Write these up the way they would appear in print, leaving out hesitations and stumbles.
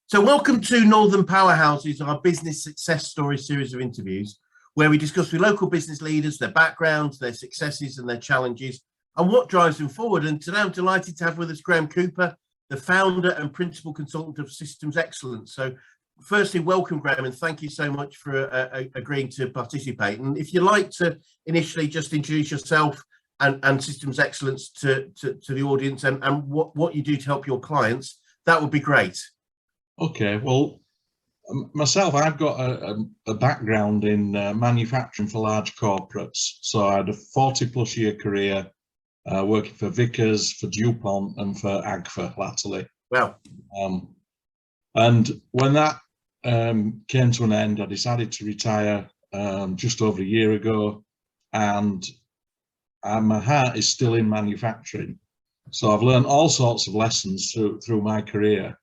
So welcome to Northern Powerhouses, our business success story series of interviews, where we discuss with local business leaders, their backgrounds, their successes and their challenges, and what drives them forward. And today I'm delighted to have with us Graham Cooper, the founder and principal consultant of Systems Excellence. So firstly, welcome, Graham, and thank you so much for agreeing to participate. And if you'd like to initially just introduce yourself and Systems Excellence to the audience and what you do to help your clients, that would be great. Okay, well, myself, I've got a background in manufacturing for large corporates. So I had a 40+ year career working for Vickers, for DuPont and for Agfa latterly. Wow. And when that came to an end, I decided to retire just over a year ago, and my heart is still in manufacturing. So I've learned all sorts of lessons through my career.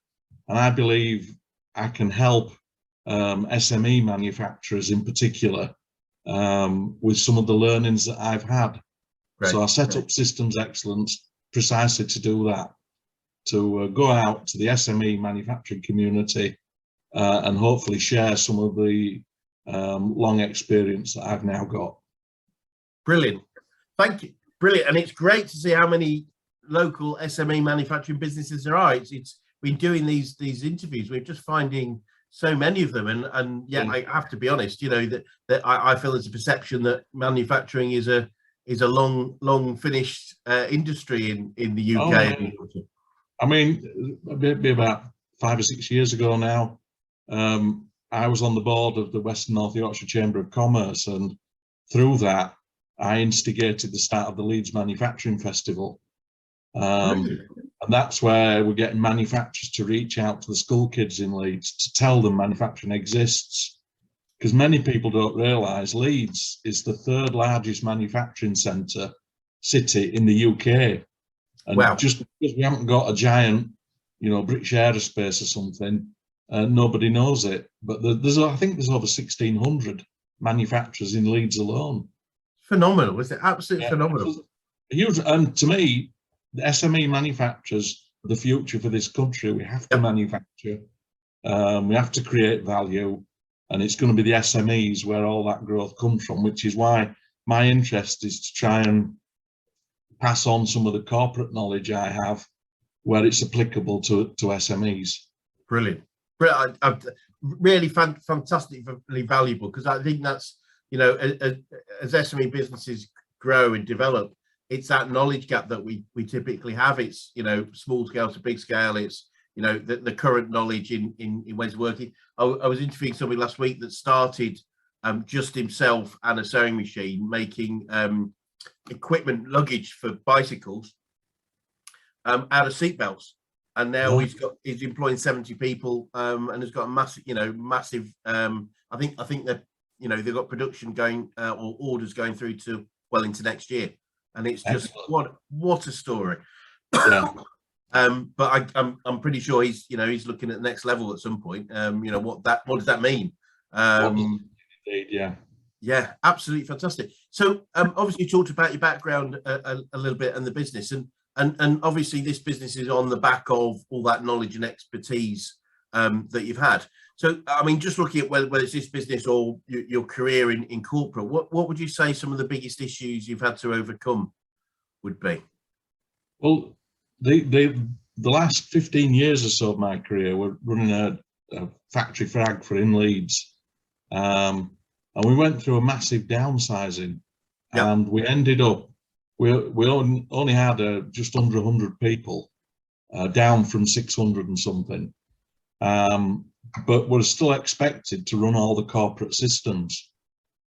And I believe I can help SME manufacturers in particular with some of the learnings that I've had. Right. So I set up Systems Excellence precisely to do that, to go out to the SME manufacturing community and hopefully share some of the long experience that I've now got. Brilliant. Thank you. Brilliant. And it's great to see how many local SME manufacturing businesses there are. It's been doing these interviews, we're just finding so many of them, and yeah, I have to be honest, you know, that I feel there's a perception that manufacturing is a long finished industry in the UK. Oh, I mean, maybe about 5 or 6 years ago now, I was on the board of the Western North Yorkshire Chamber of Commerce, and through that I instigated the start of the Leeds Manufacturing Festival. And that's where we're getting manufacturers to reach out to the school kids in Leeds to tell them manufacturing exists. Because many people don't realise Leeds is the 3rd largest manufacturing city in the UK. And wow. Just because we haven't got a giant, you know, British Aerospace or something, nobody knows it. But I think there's over 1,600 manufacturers in Leeds alone. Phenomenal, is it? Absolutely phenomenal. Huge, and to me, the SME manufacturers are the future for this country. We have to manufacture, we have to create value, and it's going to be the SMEs where all that growth comes from, which is why my interest is to try and pass on some of the corporate knowledge I have where it's applicable to SMEs. Brilliant. Really fantastically valuable, because I think that's, you know, as SME businesses grow and develop, it's that knowledge gap that we typically have. It's, you know, small scale to big scale. It's, you know, the current knowledge in ways of working. I was interviewing somebody last week that started just himself and a sewing machine making equipment, luggage for bicycles out of seatbelts, and now he's employing 70 people and has got a massive I think that, you know, they've got production going or orders going through to well into next year. And it's just what a story. Yeah. But I'm pretty sure he's looking at the next level at some point. You know, what does that mean? Yeah. Yeah, absolutely fantastic. So obviously you talked about your background a little bit and the business, and obviously this business is on the back of all that knowledge and expertise that you've had. So, I mean, just looking at whether it's this business or your career in corporate, what would you say some of the biggest issues you've had to overcome would be? Well, the last 15 years or so of my career, we're running a factory for Agfa in Leeds. And we went through a massive downsizing. Yep. And we ended up, we only had just under 100 people, down from 600 and something. But we're still expected to run all the corporate systems.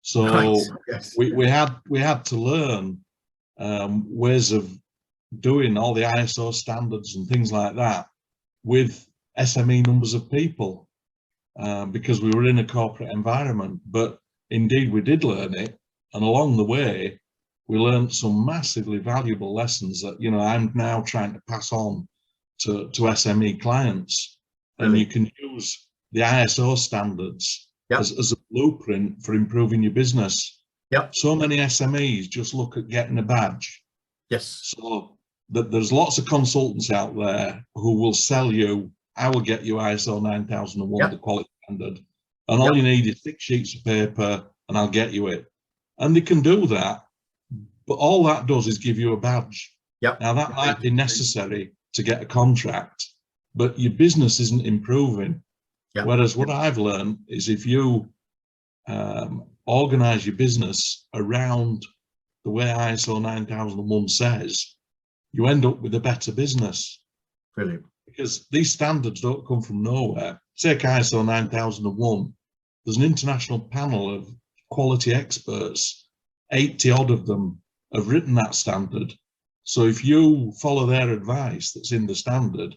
So nice. Yes. we had to learn ways of doing all the ISO standards and things like that with SME numbers of people, because we were in a corporate environment. But indeed we did learn it, and along the way we learned some massively valuable lessons that, you know, I'm now trying to pass on to SME clients. And you can use the ISO standards as a blueprint for improving your business. Yep. So many SMEs just look at getting a badge. Yes. So there's lots of consultants out there who will sell you I will get you ISO 9001, the quality standard, and all Yep. you need is 6 sheets of paper, and I'll get you it. And they can do that, but all that does is give you a badge. Yep. Now that might be necessary to get a contract, but your business isn't improving. Yep. Whereas what I've learned is if you organize your business around the way ISO 9001 says, you end up with a better business. Brilliant. Because these standards don't come from nowhere. Take ISO 9001, there's an international panel of quality experts, 80 odd of them have written that standard. So if you follow their advice that's in the standard,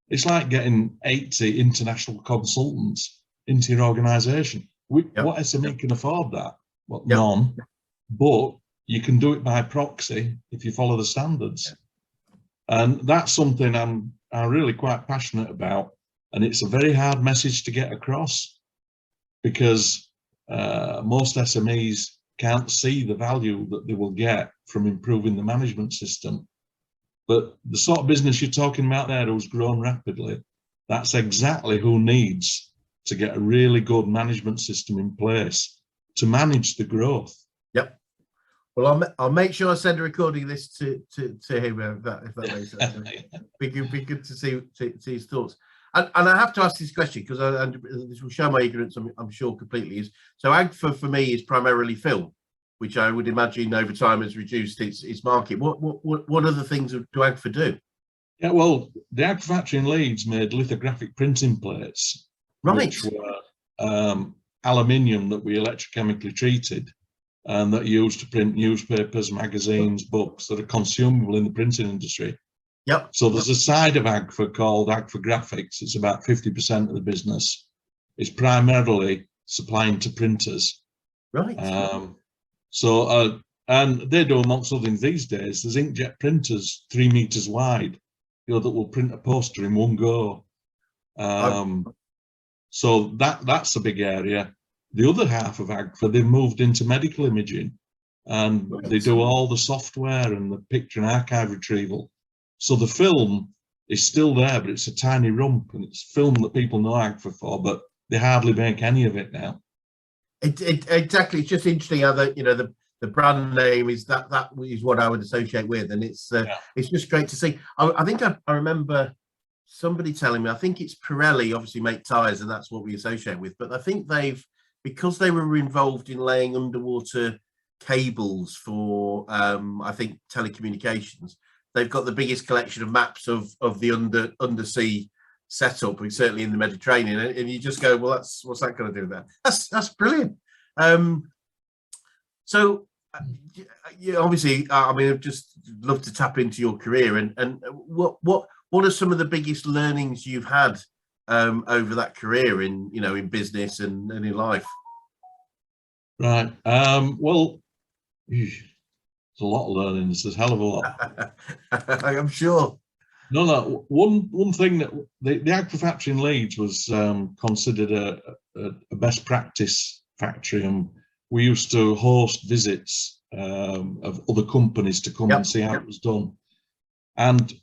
it's like getting 80 international consultants into your organization. What SME can afford that? Well, none, but you can do it by proxy if you follow the standards. And that's something I'm really quite passionate about. And it's a very hard message to get across because most SMEs can't see the value that they will get from improving the management system. But the sort of business you're talking about there who's grown rapidly, that's exactly who needs to get a really good management system in place to manage the growth. Yep. Well, I'll make sure I send a recording of this to him if that makes sense. Be good to see his thoughts. And I have to ask this question because this will show my ignorance, I'm sure completely. So AGFA for me is primarily film, which I would imagine over time has reduced its market. What other things do AGFA do? Yeah, well, the AGFA factory in Leeds made lithographic printing plates, which were aluminium that we electrochemically treated and that are used to print newspapers, magazines, books that are consumable in the printing industry. Yep. So there's a side of AGFA called AGFA Graphics. It's about 50% of the business. It's primarily supplying to printers. Right. And they do amongst other things these days. There's inkjet printers 3 meters wide, that will print a poster in one go. So that's a big area. The other half of AGFA, they've moved into medical imaging, and they do all the software and the picture and archive retrieval. So the film is still there, but it's a tiny rump, and it's film that people know AGFA for, but they hardly make any of it now. Exactly. It's just interesting how the brand name is that is what I would associate with, and it's just great to see. I think I remember somebody telling me, I think it's Pirelli obviously make tires, and that's what we associate with, but I think because they were involved in laying underwater cables for I think telecommunications, they've got the biggest collection of maps of the undersea setup, certainly in the Mediterranean, and you just go, well, what's that going to do with that? That's brilliant. So obviously, I mean, I'd just love to tap into your career, and what are some of the biggest learnings you've had over that career in business and in life? Right. Well, there's a lot of learnings. There's a hell of a lot. I'm sure. No. One thing that the AGFA factory in Leeds was considered a best practice factory, and we used to host visits of other companies to come and see how it was done. And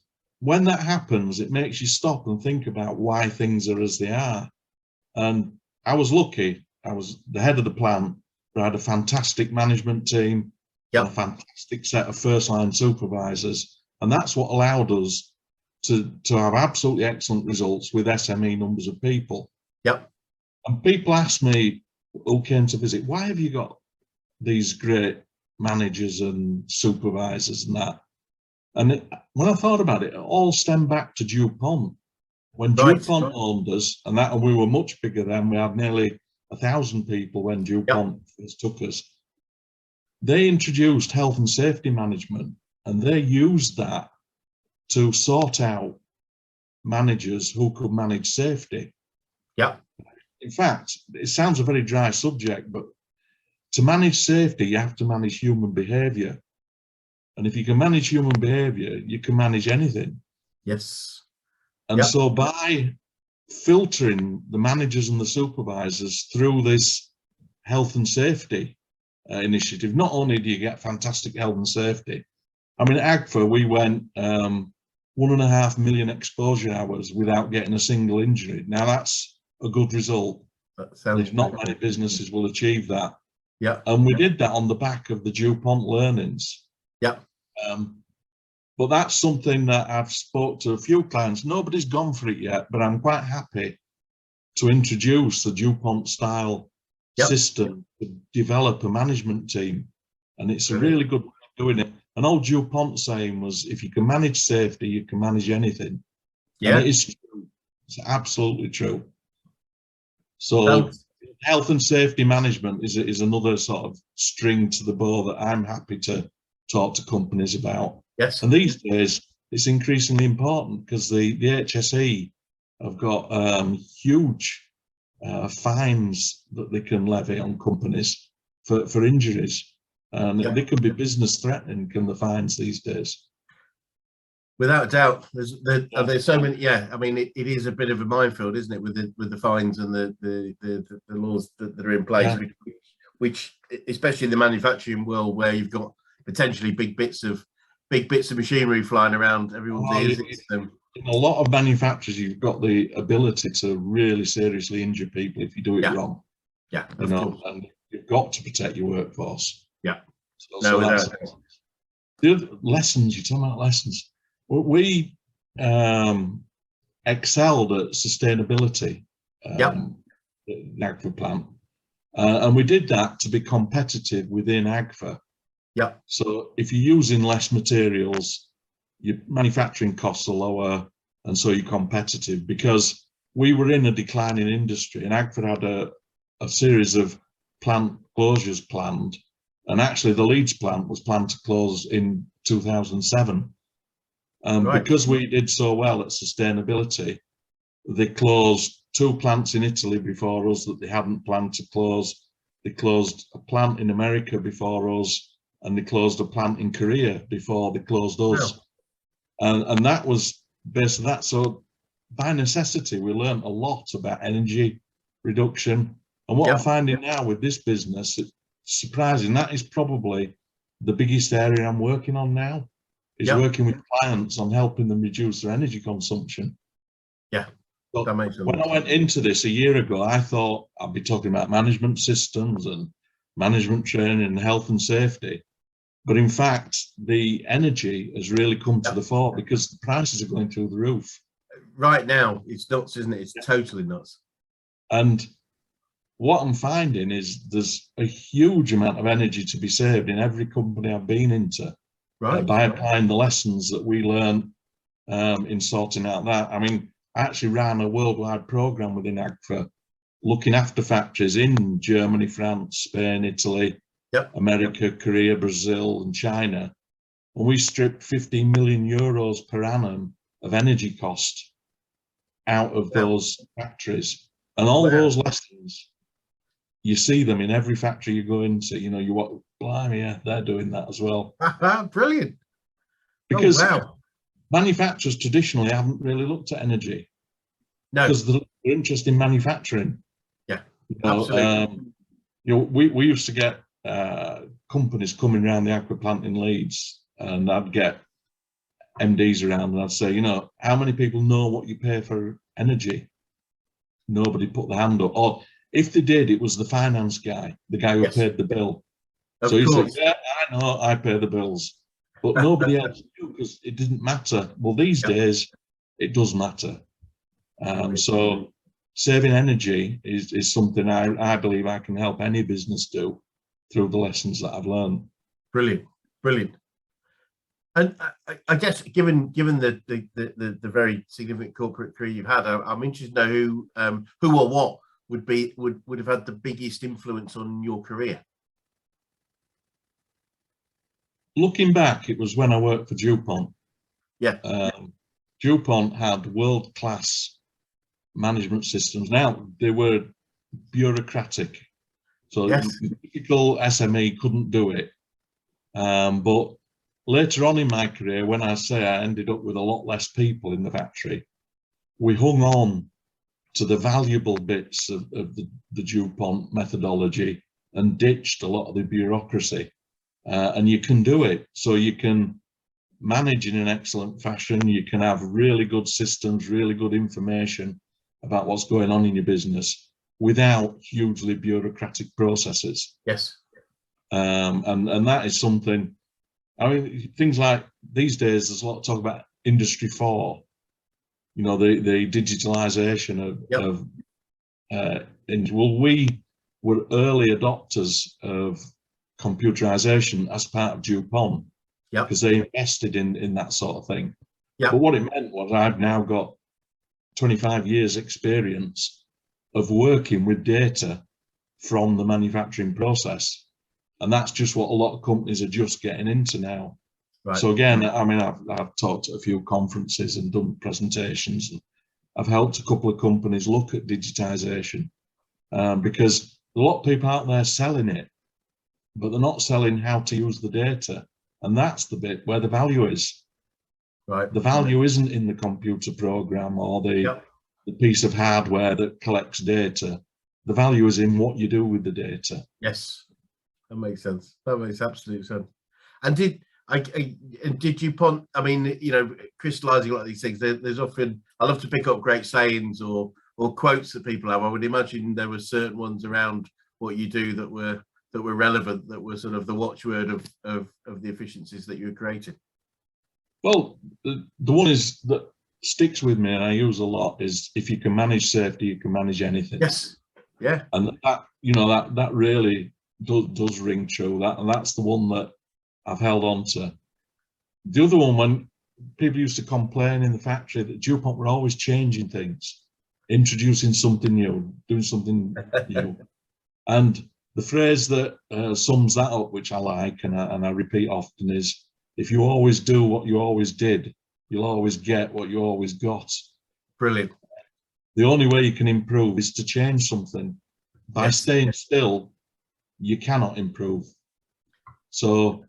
when that happens, it makes you stop and think about why things are as they are. And I was lucky. I was the head of the plant. I had a fantastic management team, and a fantastic set of first-line supervisors, and that's what allowed us to have absolutely excellent results with SME numbers of people. Yep. And people ask me who came to visit, why have you got these great managers and supervisors and that? And when I thought about it, it all stemmed back to DuPont. When DuPont owned us, and we were much bigger then, we had nearly 1,000 people when DuPont first took us. They introduced health and safety management, and they used that to sort out managers who could manage safety. Yeah. In fact, it sounds a very dry subject, but to manage safety, you have to manage human behavior. And if you can manage human behavior, you can manage anything. Yes. And so by filtering the managers and the supervisors through this health and safety initiative, not only do you get fantastic health and safety, I mean, at AGFA, we went 1.5 million exposure hours without getting a single injury. Now that's a good result. That sounds Not many businesses will achieve that. Yeah. And we did that on the back of the DuPont learnings. Yeah. But that's something that I've spoke to a few clients. Nobody's gone for it yet, but I'm quite happy to introduce the DuPont style system to develop a management team. And it's a really good way of doing it. An old DuPont saying was, if you can manage safety, you can manage anything. Yeah. And it is true. It's absolutely true. So health and safety management is another sort of string to the bow that I'm happy to talk to companies about. Yes. And these days, it's increasingly important because the HSE have got huge fines that they can levy on companies for injuries. And they can be business threatening, can the fines these days. Without a doubt, there's so many. I mean, it is a bit of a minefield, isn't it, with the fines and the laws that are in place, which especially in the manufacturing world, where you've got potentially big bits of machinery flying around everyone's ears. In a lot of manufacturers, you've got the ability to really seriously injure people if you do it wrong. Yeah, you know, and you've got to protect your workforce. Yeah. So that's the other lessons. You're talking about lessons. We excelled at sustainability, the Agfa plant, and we did that to be competitive within Agfa. Yeah. So if you're using less materials, your manufacturing costs are lower, and so you're competitive. Because we were in a declining industry, and Agfa had a series of plant closures planned, and actually the Leeds plant was planned to close in 2007. Because we did so well at sustainability, they closed 2 plants in Italy before us that they hadn't planned to close. They closed a plant in America before us, and they closed a plant in Korea before they closed us. Wow. And that was based on that. So by necessity, we learned a lot about energy reduction. And what I'm finding now with this business, it's surprising, that is probably the biggest area I'm working on now. Is working with clients on helping them reduce their energy consumption. Yeah, so that makes sense. When I went into this a year ago, I thought I'd be talking about management systems and management training and health and safety. But in fact, the energy has really come to the fore because the prices are going through the roof. Right now, it's nuts, isn't it? It's totally nuts. And what I'm finding is there's a huge amount of energy to be saved in every company I've been into. By applying the lessons that we learn in sorting out that. I mean, I actually ran a worldwide program within Agfa, looking after factories in Germany, France, Spain, Italy, America, Korea, Brazil, and China. And we stripped 15 million euros per annum of energy cost out of those factories. And all those lessons, you see them in every factory you go into. You know, you walk, blimey, yeah, they're doing that as well. Brilliant. Because manufacturers traditionally haven't really looked at energy. No. Because they're interested in manufacturing. Yeah, you know, absolutely. You know, we used to get companies coming around the Agfa plant in Leeds, and I'd get MDs around and I'd say, you know, how many people know what you pay for energy? Nobody put their hand up. Or if they did, it was the finance guy, the guy who paid the bill. So he said, yeah, I know, I pay the bills. But nobody else knew because it didn't matter. Well, these days, it does matter. So saving energy is something I believe I can help any business do through the lessons that I've learned. Brilliant, brilliant. And I guess given the very significant corporate career you've had, I'm interested to know who or what would have had the biggest influence on your career. Looking back, it was when I worked for DuPont. Yeah. DuPont had world-class management systems. Now, they were bureaucratic. So typical SME couldn't do it. But later on in my career, when I say I ended up with a lot less people in the factory, we hung on to the valuable bits of the DuPont methodology and ditched a lot of the bureaucracy. And you can do it. So you can manage in an excellent fashion. You can have really good systems, really good information about what's going on in your business without hugely bureaucratic processes. Yes. And that is something, I mean, things like these days, there's a lot of talk about Industry 4, you know, the digitalization of well, we were early adopters of computerization as part of DuPont, because they invested in that sort of thing. But what it meant was I've now got 25 years experience of working with data from the manufacturing process. And that's just what a lot of companies are just getting into now. Right. So again, I mean, I've talked at a few conferences and done presentations, and I've helped a couple of companies look at digitization, because a lot of people out there selling it, but they're not selling how to use the data. And that's the bit where the value is. Right. The value isn't in the computer program or the piece of hardware that collects data. The value is in what you do with the data. Yes, that makes sense. That makes absolute sense. And did DuPont, I mean, you know, crystallizing a lot of these things, there's often, I love to pick up great sayings or quotes that people have. I would imagine there were certain ones around what you do that were relevant, that were sort of the watchword of the efficiencies that you were creating. Well, the one is that sticks with me and I use a lot is, if you can manage safety, you can manage anything. Yes. Yeah. And that, you know, that really does ring true. And that's the one that I've held on to. The other one, when people used to complain in the factory that DuPont were always changing things, introducing something new, doing something new. And the phrase that sums that up, which I like and I repeat often, is, if you always do what you always did, you'll always get what you always got. Brilliant. The only way you can improve is to change something. By staying still, you cannot improve. So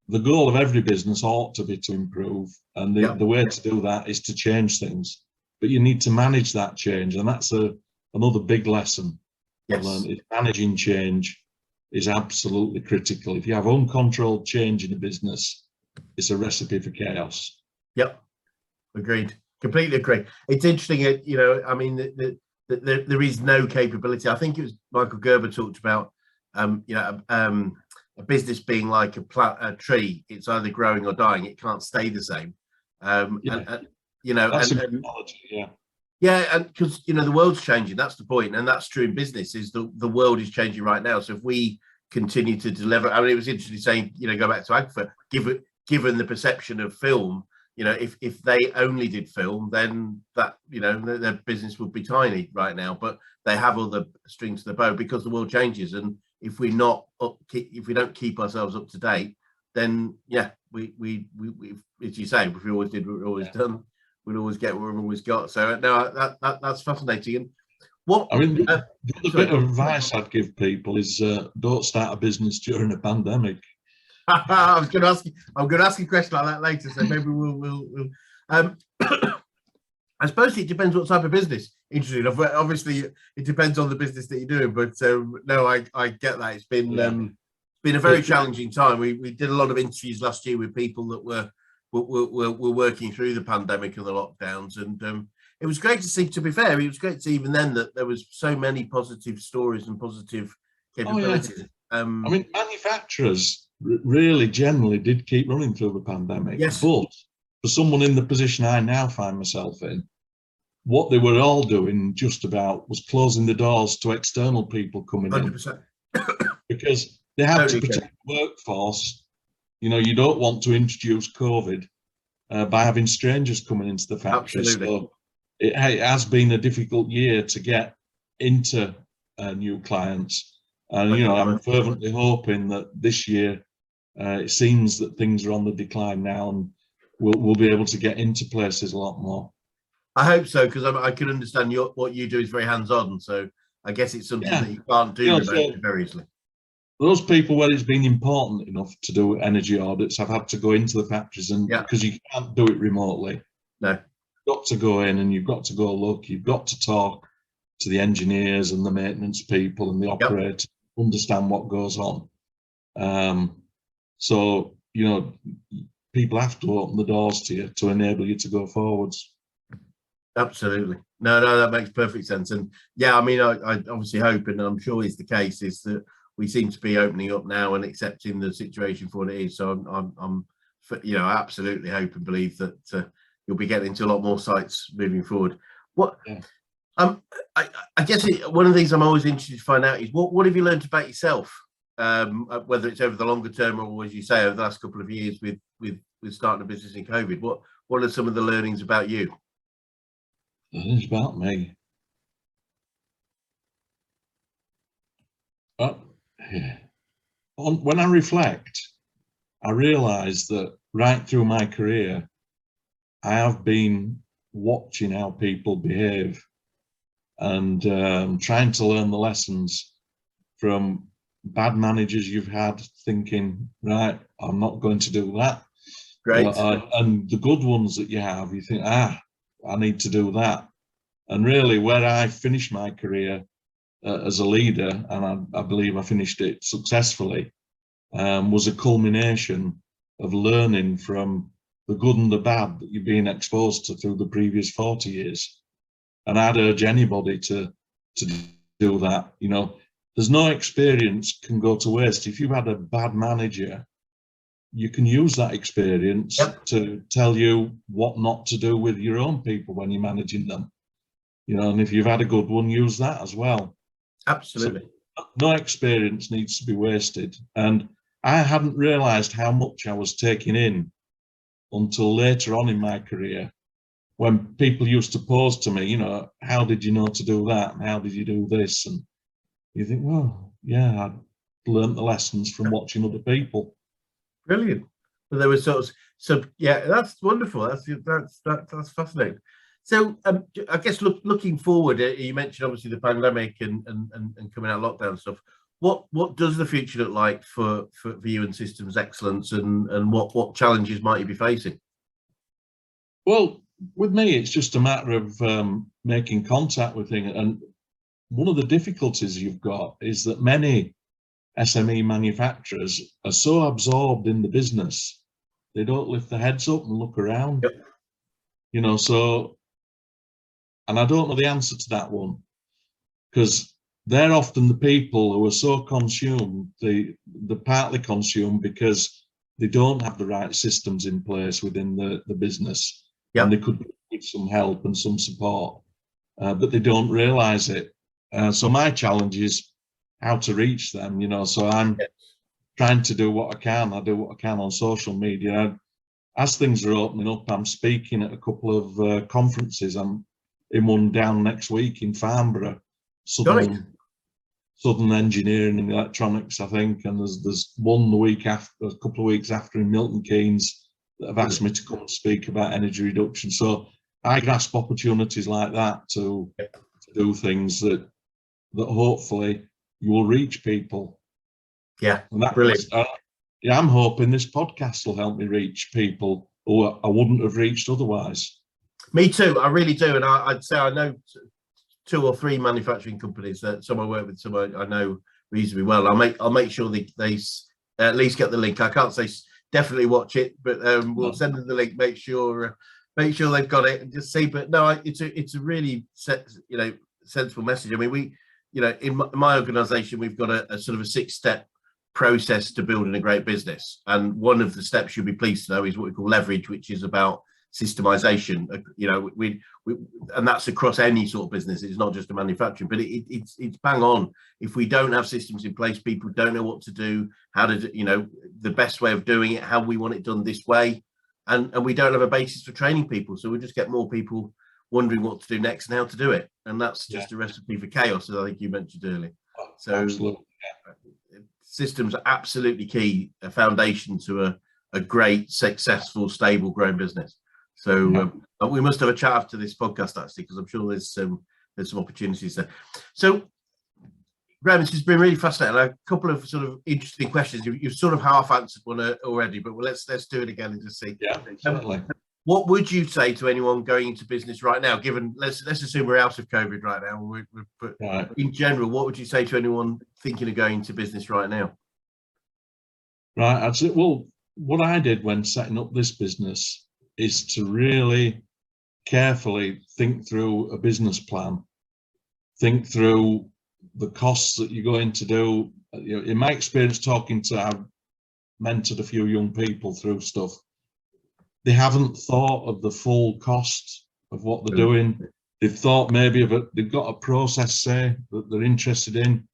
the goal of every business ought to be to improve. And the way to do that is to change things. But you need to manage that change. And that's another big lesson I learned, is managing change is absolutely critical. If you have uncontrolled change in a business, it's a recipe for chaos. Yep, agreed. Completely agree. It's interesting, you know, I mean, there is no capability. I think it was Michael Gerber talked about, you know, a business being like a tree. It's either growing or dying. It can't stay the same. And, you know, that's and because, you know, the world's changing. That's the point, and that's true in business. Is the world is changing right now. So if we continue to deliver, I mean, it was interesting saying, you know, go back to Agfa, given the perception of film, you know, if they only did film, then that, you know, their business would be tiny right now. But they have all the strings to the bow because the world changes, and if we don't keep ourselves up to date, then we as you say, if we always did what we always done, we'd always get what we've always got. So no, that's fascinating. And what I mean, the bit of advice I'd give people is don't start a business during a pandemic. I'm going to ask you a question like that later, so maybe we'll I suppose it depends what type of business. Interesting. Obviously, it depends on the business that you're doing, but no, I get that. It's been a very challenging time. We did a lot of interviews last year with people that were working through the pandemic and the lockdowns, and it was great to see. To be fair, it was great to see even then that there was so many positive stories and positive capabilities. I mean, manufacturers really generally did keep running through the pandemic. Yes. But for someone in the position I now find myself in, what they were all doing just about was closing the doors to external people coming 100%. in. Because they have to protect the workforce. You know, you don't want to introduce COVID by having strangers coming into the factory. Absolutely. So it has been a difficult year to get into new clients. And, you know, I'm fervently hoping that this year, it seems that things are on the decline now, and we'll be able to get into places a lot more. I hope so, because I can understand what you do is very hands-on. So I guess it's something that you can't do very easily. Those people where it's been important enough to do energy audits have had to go into the factories, and because you can't do it remotely. No. You've got to go in and you've got to go look, you've got to talk to the engineers and the maintenance people and the operators, understand what goes on. So, you know, people have to open the doors to you to enable you to go forwards. Absolutely. No, that makes perfect sense. And yeah, I mean, I obviously hope, and I'm sure is the case, is that we seem to be opening up now and accepting the situation for what it is. So I'm you know, I absolutely hope and believe that you'll be getting into a lot more sites moving forward. What? Yeah. I guess one of the things I'm always interested to find out is what have you learned about yourself, whether it's over the longer term or, as you say, over the last couple of years with starting a business in COVID. What are some of the learnings about you? It's about me. When I reflect, I realise that right through my career, I have been watching how people behave and trying to learn the lessons from bad managers you've had, thinking, right, I'm not going to do that. Great. And the good ones that you have, you think, I need to do that. And really, where I finished my career as a leader, and I believe I finished it successfully, was a culmination of learning from the good and the bad that you've been exposed to through the previous 40 years. And I'd urge anybody to do that. You know, there's no experience can go to waste. If you've had a bad manager, you can use that experience to tell you what not to do with your own people when you're managing them. You know, and if you've had a good one, use that as well. Absolutely. So no experience needs to be wasted. And I hadn't realised how much I was taking in until later on in my career, when people used to pose to me, you know, how did you know to do that? And how did you do this? And you think, well, yeah, I learned the lessons from watching other people. Brilliant. But there was sort of, so yeah, that's wonderful. That's fascinating. So I guess looking forward, you mentioned obviously the pandemic and coming out of lockdown stuff. What does the future look like for you and Systems Excellence, and what challenges might you be facing? Well, with me, it's just a matter of making contact with things. And one of the difficulties you've got is that many SME manufacturers are so absorbed in the business, they don't lift their heads up and look around. Yep. You know, so, and I don't know the answer to that one, because they're often the people who are so consumed, they're partly consumed because they don't have the right systems in place within the business. Yep. And they could give some help and some support, but they don't realise it. So my challenge is how to reach them, you know, so I'm trying to do what I can. I do what I can on social media. As things are opening up, I'm speaking at a couple of conferences. I'm in one down next week in Farnborough, Southern Engineering and Electronics, I think, and there's one the week after, a couple of weeks after in Milton Keynes, that have asked me to come and speak about energy reduction. So I grasp opportunities like that to do things that hopefully you will reach people. Yeah, and that brilliant. Yeah, I'm hoping this podcast will help me reach people who I wouldn't have reached otherwise. Me too, I really do. And I'd say I know 2 or 3 manufacturing companies that some I work with, some I know reasonably well. I'll make sure they at least get the link. I can't say definitely watch it, but we'll send them the link. Make sure they've got it and just see. But no, it's a really sensible message. I mean, we, you know, in my organisation, we've got a sort of a 6-step process to building a great business, and one of the steps you'll be pleased to know is what we call leverage, which is about systemization. You know, we and that's across any sort of business. It's not just a manufacturing, but it's bang on. If we don't have systems in place, people don't know what to do, how to, you know, the best way of doing it, how we want it done this way, and we don't have a basis for training people. So we just get more people wondering what to do next and how to do it, and that's just a recipe for chaos, as I think you mentioned earlier. So absolutely. Systems are absolutely key, a foundation to a great, successful, stable, growing business. So we must have a chat after this podcast, actually, because I'm sure there's some opportunities there. So, Graham, this has been really fascinating. A couple of sort of interesting questions. You've sort of half answered one already, but let's do it again and just see. Yeah, certainly. What would you say to anyone going into business right now? Given let's assume we're out of COVID right now, but in general, what would you say to anyone thinking of going into business right now? Right, I'd say, well, what I did when setting up this business is to really carefully think through a business plan, think through the costs that you're going to do. You know, in my experience talking to, I've mentored a few young people through stuff, they haven't thought of the full cost of what they're doing. They've thought maybe of it, they've got a process, say, that they're interested in,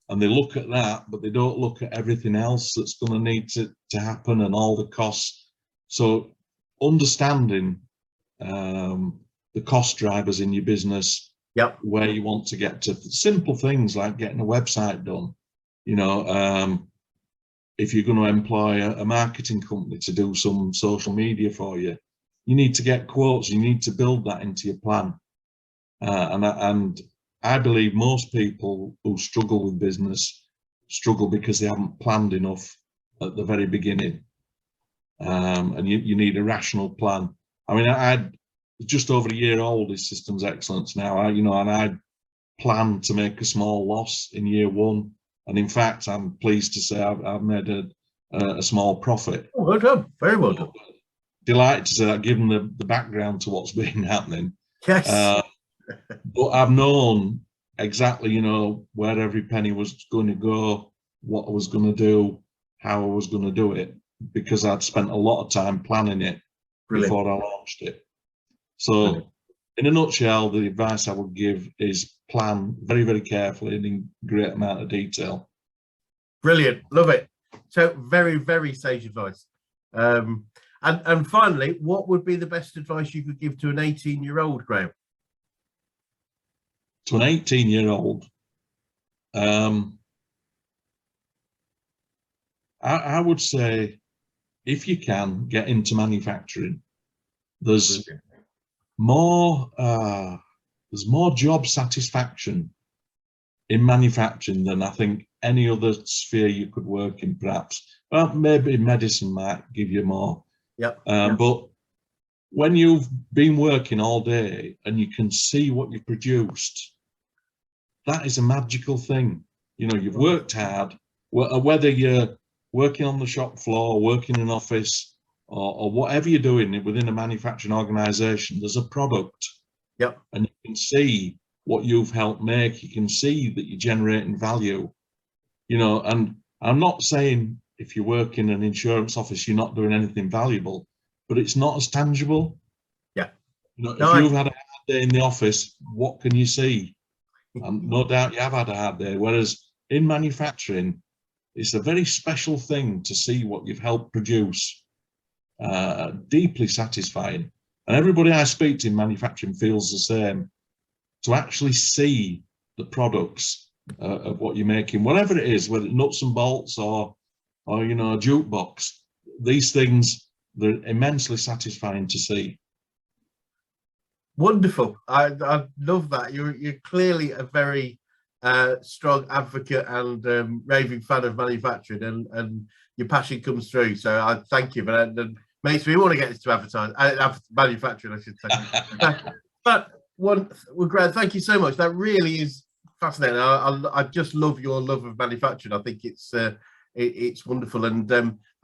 and they look at that, but they don't look at everything else that's going to need to happen and all the costs. So understanding the cost drivers in your business, yep, where you want to get to, simple things like getting a website done. You know, if you're going to employ a marketing company to do some social media for you, you need to get quotes, you need to build that into your plan. And I believe most people who struggle with business struggle because they haven't planned enough at the very beginning. And you need a rational plan. I mean, I'm just over a year old, is Systems Excellence now. I planned to make a small loss in year one. And in fact, I'm pleased to say I've made a small profit. Oh, well done, very well done. Delighted to say that, given the background to what's been happening. Yes. But I've known exactly, you know, where every penny was going to go, what I was going to do, how I was going to do it, because I'd spent a lot of time planning it before I launched it. So in a nutshell, the advice I would give is plan very, very carefully and in great amount of detail. Brilliant, love it. So very, very sage advice. And finally, what would be the best advice you could give to an 18-year-old, Graham? To an 18-year-old, I would say, if you can, get into manufacturing. There's more job satisfaction in manufacturing than I think any other sphere you could work in, perhaps. Well, maybe medicine might give you more. Yep. But when you've been working all day and you can see what you've produced, that is a magical thing. You know, you've worked hard, whether you're working on the shop floor, working in an office, or whatever you're doing within a manufacturing organization, there's a product. Yep. And you can see what you've helped make. You can see that you're generating value. You know, and I'm not saying if you work in an insurance office, you're not doing anything valuable, but it's not as tangible. Yeah. You know, if you've had a hard day in the office, what can you see? No doubt you have had a hard day. Whereas in manufacturing, it's a very special thing to see what you've helped produce. Deeply satisfying. And everybody I speak to in manufacturing feels the same. To actually see the products of what you're making, whatever it is, whether it's nuts and bolts or you know, a jukebox, these things, they're immensely satisfying to see. Wonderful. I love that. You're clearly a very strong advocate and raving fan of manufacturing, and your passion comes through. So I thank you for that. And makes me want to get this to manufacturing, I should say. But well, Grant, thank you so much. That really is fascinating. I just love your love of manufacturing. I think it's wonderful. And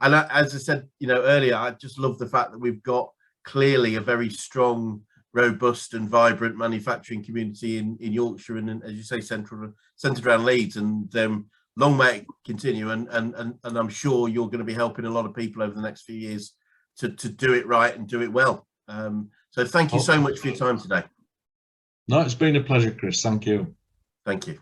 as I said, you know, earlier, I just love the fact that we've got clearly a very strong, robust and vibrant manufacturing community in Yorkshire, and as you say, centered around Leeds, and long may it continue, and I'm sure you're going to be helping a lot of people over the next few years to do it right and do it well. So thank you so much for your time today. No, it's been a pleasure, Chris. Thank you. Thank you.